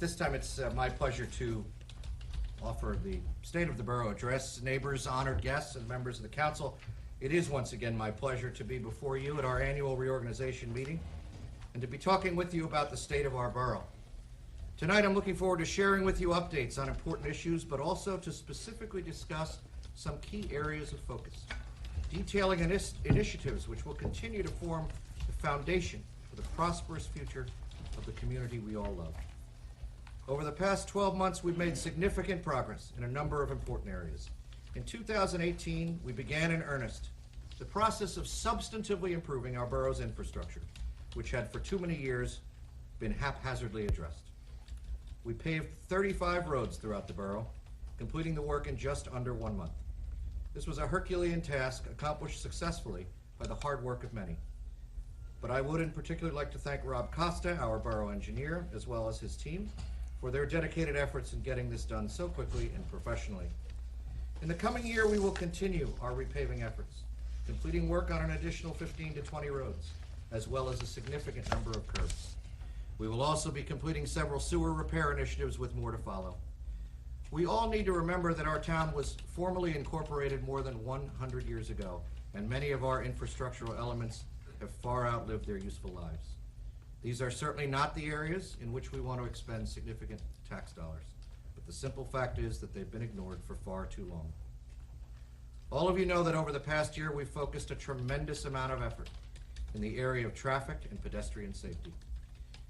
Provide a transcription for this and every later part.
this time, it's my pleasure to offer the State of the Borough address. Neighbors, honored guests, and members of the council, it is once again my pleasure to be before you at our annual reorganization meeting and to be talking with you about the state of our borough. Tonight, I'm looking forward to sharing with you updates on important issues, but also to specifically discuss some key areas of focus, detailing initiatives which will continue to form the foundation for the prosperous future of the community we all love. Over the past 12 months, we've made significant progress in a number of important areas. In 2018, we began in earnest the process of substantively improving our borough's infrastructure, which had for too many years been haphazardly addressed. We paved 35 roads throughout the borough, completing the work in just under 1 month. This was a Herculean task accomplished successfully by the hard work of many. But I would in particular like to thank Rob Costa, our borough engineer, as well as his team, for their dedicated efforts in getting this done so quickly and professionally. In the coming year, we will continue our repaving efforts, completing work on an additional 15 to 20 roads, as well as a significant number of curbs. We will also be completing several sewer repair initiatives with more to follow. We all need to remember that our town was formally incorporated more than 100 years ago, and many of our infrastructural elements have far outlived their useful lives. These are certainly not the areas in which we want to expend significant tax dollars, but the simple fact is that they've been ignored for far too long. All of you know that over the past year, we've focused a tremendous amount of effort in the area of traffic and pedestrian safety.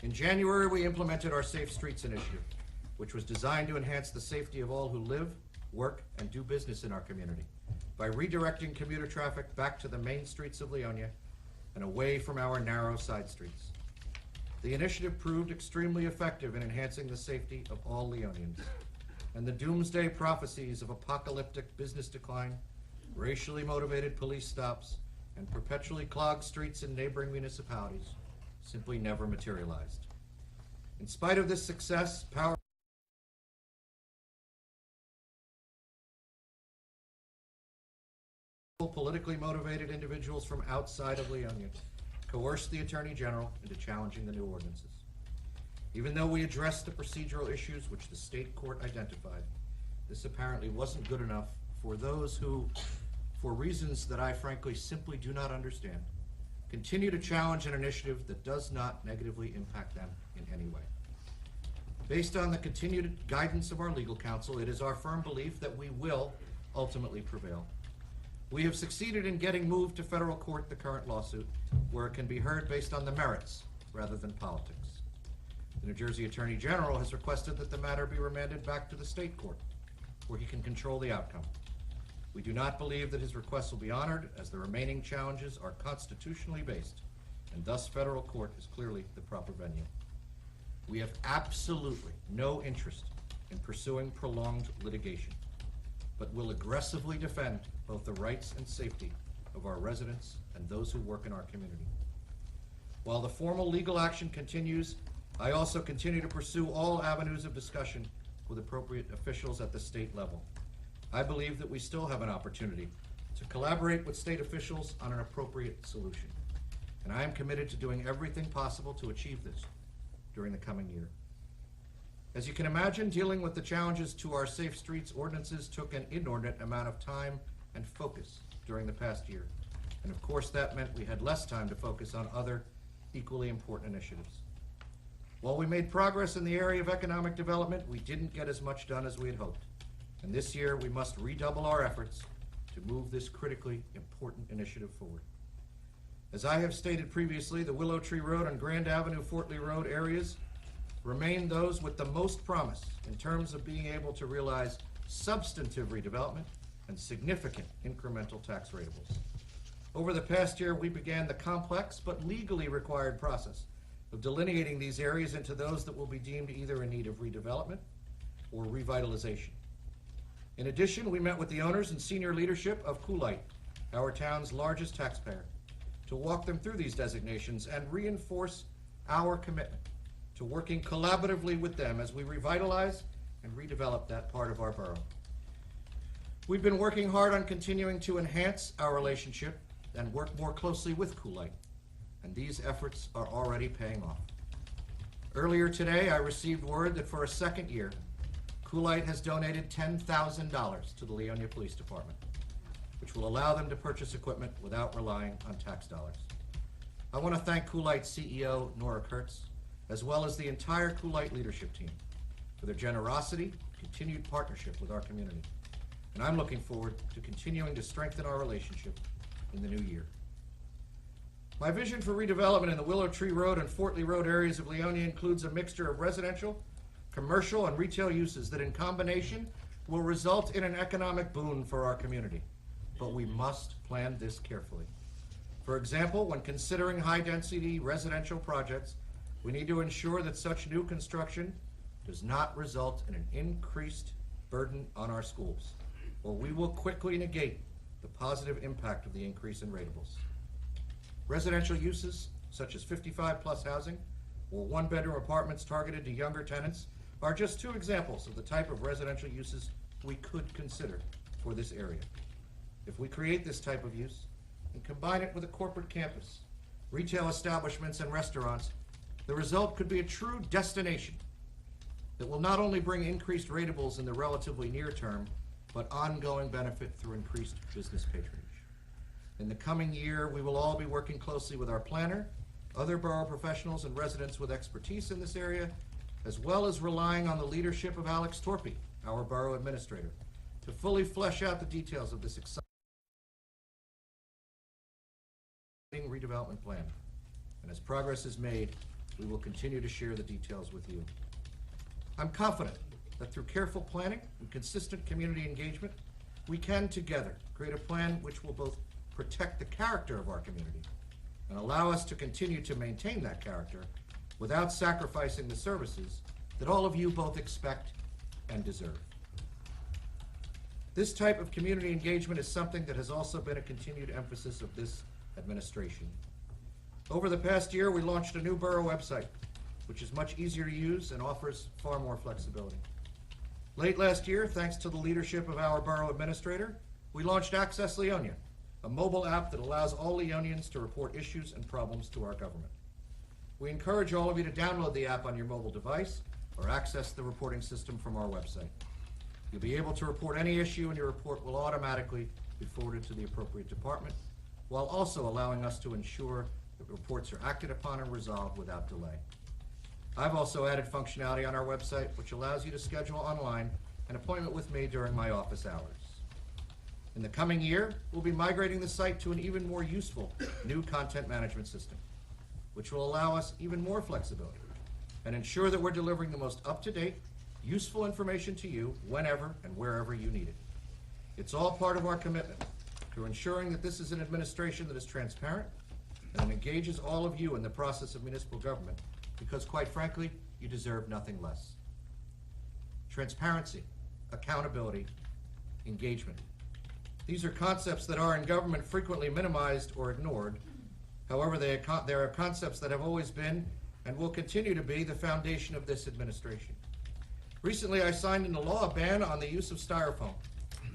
In January, we implemented our Safe Streets Initiative, which was designed to enhance the safety of all who live, work, and do business in our community by redirecting commuter traffic back to the main streets of Leonia and away from our narrow side streets. The initiative proved extremely effective in enhancing the safety of all Leonians, and the doomsday prophecies of apocalyptic business decline, racially motivated police stops, and perpetually clogged streets in neighboring municipalities simply never materialized. In spite of this success, politically motivated individuals from outside of Leonia coerced the Attorney General into challenging the new ordinances. Even though we addressed the procedural issues which the state court identified, this apparently wasn't good enough for those who, for reasons that I frankly simply do not understand, continue to challenge an initiative that does not negatively impact them in any way. Based on the continued guidance of our legal counsel, it is our firm belief that we will ultimately prevail. We have succeeded in getting moved to federal court the current lawsuit, where it can be heard based on the merits rather than politics. The New Jersey Attorney General has requested that the matter be remanded back to the state court, where he can control the outcome. We do not believe that his request will be honored, as the remaining challenges are constitutionally based, and thus federal court is clearly the proper venue. We have absolutely no interest in pursuing prolonged litigation, but will aggressively defend both the rights and safety of our residents and those who work in our community. While the formal legal action continues, I also continue to pursue all avenues of discussion with appropriate officials at the state level. I believe that we still have an opportunity to collaborate with state officials on an appropriate solution, and I am committed to doing everything possible to achieve this during the coming year. As you can imagine, dealing with the challenges to our Safe Streets ordinances took an inordinate amount of time and focus during the past year. And of course, that meant we had less time to focus on other equally important initiatives. While we made progress in the area of economic development, we didn't get as much done as we had hoped. And this year, we must redouble our efforts to move this critically important initiative forward. As I have stated previously, the Willow Tree Road and Grand Avenue Fort Lee Road areas remain those with the most promise in terms of being able to realize substantive redevelopment and significant incremental tax ratables. Over the past year, we began the complex but legally required process of delineating these areas into those that will be deemed either in need of redevelopment or revitalization. In addition, we met with the owners and senior leadership of Kulite, our town's largest taxpayer, to walk them through these designations and reinforce our commitment to working collaboratively with them as we revitalize and redevelop that part of our borough. We've been working hard on continuing to enhance our relationship and work more closely with Kulite, and these efforts are already paying off. Earlier today, I received word that for a second year, Kulite has donated $10,000 to the Leonia Police Department, which will allow them to purchase equipment without relying on tax dollars. I want to thank Kulite's CEO, Nora Kurtz, as well as the entire Kulite leadership team for their generosity, continued partnership with our community. And I'm looking forward to continuing to strengthen our relationship in the new year. My vision for redevelopment in the Willow Tree Road and Fort Lee Road areas of Leonia includes a mixture of residential, commercial, and retail uses that in combination will result in an economic boon for our community. But we must plan this carefully. For example, when considering high-density residential projects, we need to ensure that such new construction does not result in an increased burden on our schools, or we will quickly negate the positive impact of the increase in ratables. Residential uses, such as 55-plus housing or one-bedroom apartments targeted to younger tenants, are just two examples of the type of residential uses we could consider for this area. If we create this type of use and combine it with a corporate campus, retail establishments, and restaurants, the result could be a true destination that will not only bring increased ratables in the relatively near term, but ongoing benefit through increased business patronage. In the coming year, we will all be working closely with our planner, other borough professionals, and residents with expertise in this area, as well as relying on the leadership of Alex Torpy, our borough administrator, to fully flesh out the details of this exciting redevelopment plan. And as progress is made, we will continue to share the details with you. I'm confident that through careful planning and consistent community engagement, we can together create a plan which will both protect the character of our community and allow us to continue to maintain that character without sacrificing the services that all of you both expect and deserve. This type of community engagement is something that has also been a continued emphasis of this administration. Over the past year, we launched a new borough website, which is much easier to use and offers far more flexibility. Late last year, thanks to the leadership of our borough administrator, we launched Access Leonia, a mobile app that allows all Leonians to report issues and problems to our government. We encourage all of you to download the app on your mobile device or access the reporting system from our website. You'll be able to report any issue, and your report will automatically be forwarded to the appropriate department, while also allowing us to ensure that reports are acted upon and resolved without delay. I've also added functionality on our website which allows you to schedule online an appointment with me during my office hours. In the coming year, we'll be migrating the site to an even more useful new content management system, which will allow us even more flexibility and ensure that we're delivering the most up-to-date, useful information to you whenever and wherever you need it. It's all part of our commitment to ensuring that this is an administration that is transparent and engages all of you in the process of municipal government, because quite frankly, you deserve nothing less. Transparency, accountability, engagement. These are concepts that are in government frequently minimized or ignored. However, they are concepts that have always been and will continue to be the foundation of this administration. Recently, I signed into law a ban on the use of styrofoam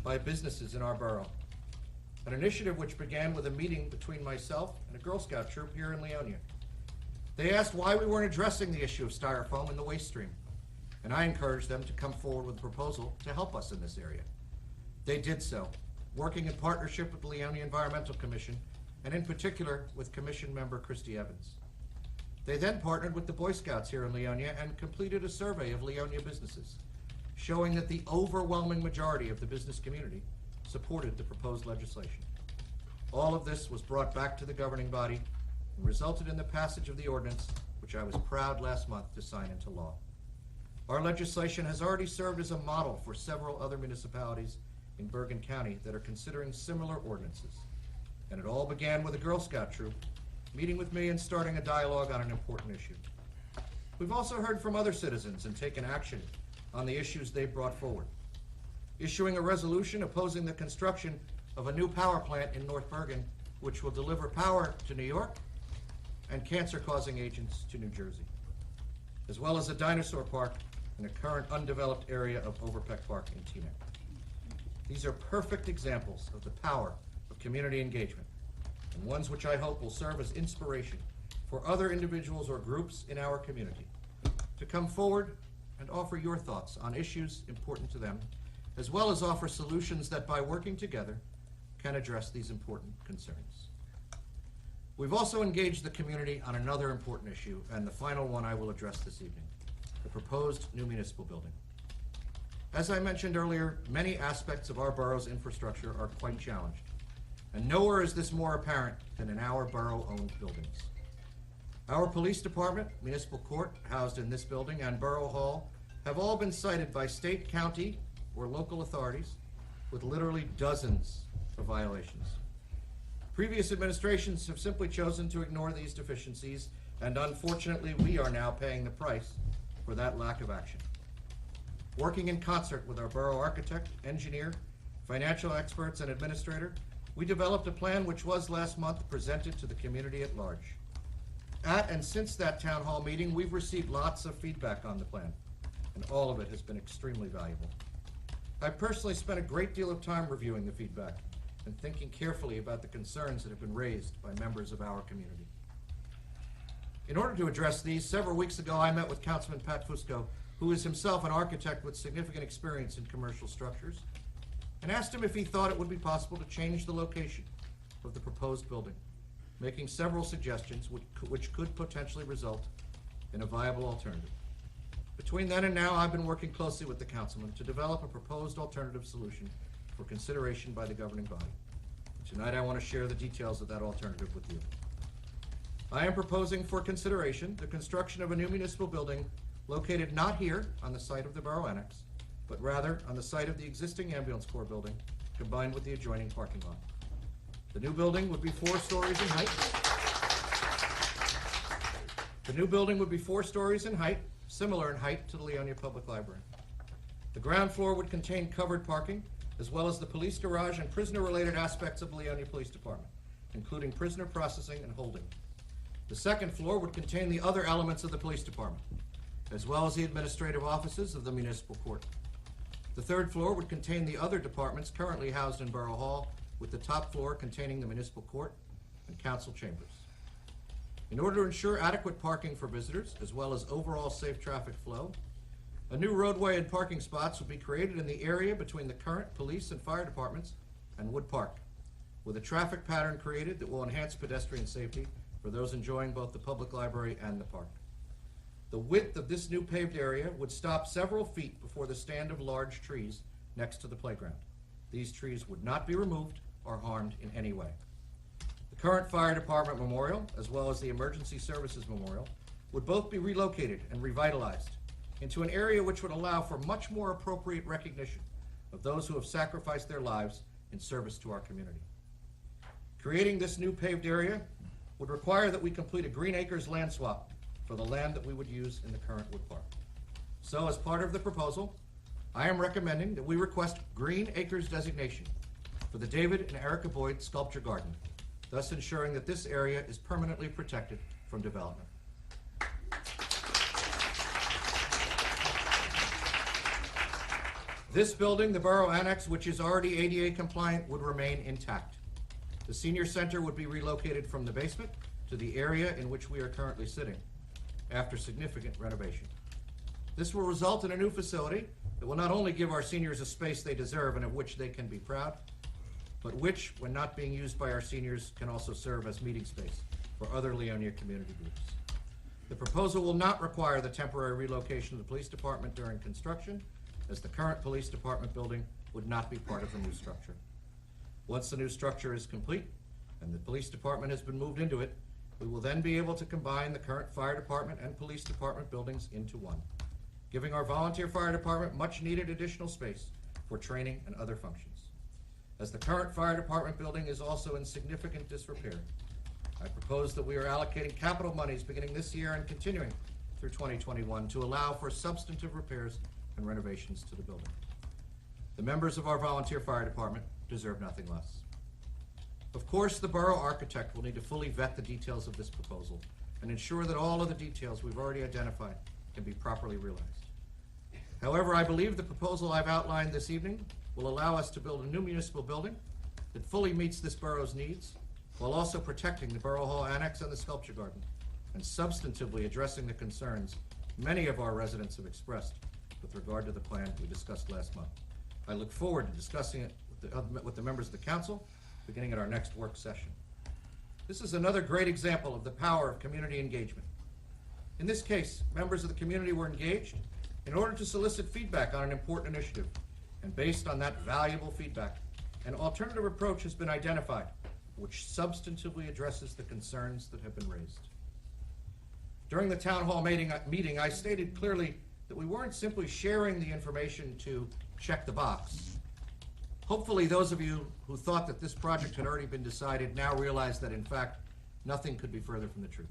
by businesses in our borough, an initiative which began with a meeting between myself and a Girl Scout troop here in Leonia. They asked why we weren't addressing the issue of styrofoam in the waste stream, and I encouraged them to come forward with a proposal to help us in this area. They did so, working in partnership with the Leonia Environmental Commission, and in particular with Commission member Christy Evans. They then partnered with the Boy Scouts here in Leonia and completed a survey of Leonia businesses, showing that the overwhelming majority of the business community supported the proposed legislation. All of this was brought back to the governing body and resulted in the passage of the ordinance, which I was proud last month to sign into law. Our legislation has already served as a model for several other municipalities in Bergen County that are considering similar ordinances. And it all began with a Girl Scout troop meeting with me and starting a dialogue on an important issue. We've also heard from other citizens and taken action on the issues they brought forward, issuing a resolution opposing the construction of a new power plant in North Bergen, which will deliver power to New York and cancer-causing agents to New Jersey, as well as a dinosaur park in a current undeveloped area of Overpeck Park in Teaneck. These are perfect examples of the power of community engagement, and ones which I hope will serve as inspiration for other individuals or groups in our community to come forward and offer your thoughts on issues important to them, as well as offer solutions that, by working together, can address these important concerns. We've also engaged the community on another important issue, and the final one I will address this evening, the proposed new municipal building. As I mentioned earlier, many aspects of our borough's infrastructure are quite challenged, and nowhere is this more apparent than in our borough-owned buildings. Our police department, municipal court housed in this building, and Borough Hall have all been cited by state, county, or local authorities with literally dozens of violations. Previous administrations have simply chosen to ignore these deficiencies, and unfortunately, we are now paying the price for that lack of action. Working in concert with our borough architect, engineer, financial experts, and administrator, we developed a plan which was last month presented to the community at large. At and since that town hall meeting, we've received lots of feedback on the plan, and all of it has been extremely valuable. I've personally spent a great deal of time reviewing the feedback and thinking carefully about the concerns that have been raised by members of our community. In order to address these, several weeks ago I met with Councilman Pat Fusco, who is himself an architect with significant experience in commercial structures, and asked him if he thought it would be possible to change the location of the proposed building, making several suggestions which could potentially result in a viable alternative. Between then and now, I've been working closely with the councilman to develop a proposed alternative solution for consideration by the governing body. Tonight, I want to share the details of that alternative with you. I am proposing for consideration the construction of a new municipal building located not here on the site of the Borough Annex, but rather on the site of the existing ambulance corps building, combined with the adjoining parking lot. The new building would be 4 stories in height. The new building would be 4 stories in height, similar in height to the Leonia Public Library. The ground floor would contain covered parking, as well as the police garage and prisoner-related aspects of the Leonia Police Department, including prisoner processing and holding. The second floor would contain the other elements of the police department, as well as the administrative offices of the municipal court. The third floor would contain the other departments currently housed in Borough Hall, with the top floor containing the municipal court and council chambers. In order to ensure adequate parking for visitors, as well as overall safe traffic flow, a new roadway and parking spots will be created in the area between the current police and fire departments and Wood Park, with a traffic pattern created that will enhance pedestrian safety for those enjoying both the public library and the park. The width of this new paved area would stop several feet before the stand of large trees next to the playground. These trees would not be removed or harmed in any way. The current fire department memorial, as well as the emergency services memorial, would both be relocated and revitalized into an area which would allow for much more appropriate recognition of those who have sacrificed their lives in service to our community. Creating this new paved area would require that we complete a Green Acres land swap for the land that we would use in the current Wood Park. So, as part of the proposal, I am recommending that we request Green Acres designation for the David and Erica Boyd Sculpture Garden, thus ensuring that this area is permanently protected from development. This building, the Borough Annex, which is already ADA compliant, would remain intact. The senior center would be relocated from the basement to the area in which we are currently sitting after significant renovation. This will result in a new facility that will not only give our seniors a space they deserve and of which they can be proud, but which, when not being used by our seniors, can also serve as meeting space for other Leonia community groups. The proposal will not require the temporary relocation of the police department during construction, as the current police department building would not be part of the new structure. Once the new structure is complete and the police department has been moved into it, we will then be able to combine the current fire department and police department buildings into one, giving our volunteer fire department much needed additional space for training and other functions. As the current fire department building is also in significant disrepair, I propose that we are allocating capital monies beginning this year and continuing through 2021 to allow for substantive repairs and renovations to the building. The members of our volunteer fire department deserve nothing less. Of course, the borough architect will need to fully vet the details of this proposal and ensure that all of the details we've already identified can be properly realized. However, I believe the proposal I've outlined this evening will allow us to build a new municipal building that fully meets this borough's needs, while also protecting the Borough Hall Annex and the Sculpture Garden, and substantively addressing the concerns many of our residents have expressed with regard to the plan we discussed last month. I look forward to discussing it with the members of the council beginning at our next work session. This is another great example of the power of community engagement. In this case, members of the community were engaged in order to solicit feedback on an important initiative, and based on that valuable feedback, an alternative approach has been identified which substantively addresses the concerns that have been raised. During the town hall meeting, I stated clearly that we weren't simply sharing the information to check the box. Hopefully those of you who thought that this project had already been decided now realize that in fact nothing could be further from the truth.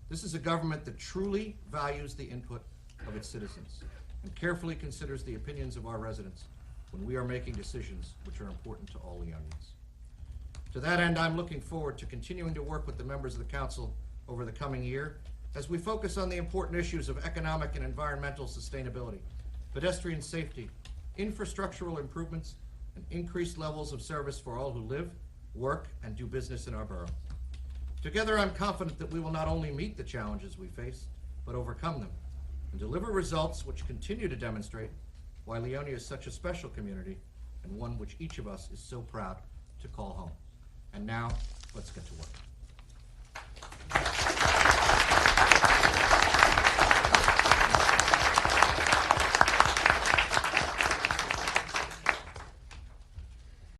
This is a government that truly values the input of its citizens and carefully considers the opinions of our residents when we are making decisions which are important to all Leonians. To that end, I'm looking forward to continuing to work with the members of the council over the coming year as we focus on the important issues of economic and environmental sustainability, pedestrian safety, infrastructural improvements, and increased levels of service for all who live, work, and do business in our borough. Together, I'm confident that we will not only meet the challenges we face, but overcome them and deliver results which continue to demonstrate why Leonia is such a special community and one which each of us is so proud to call home. And now, let's get to work.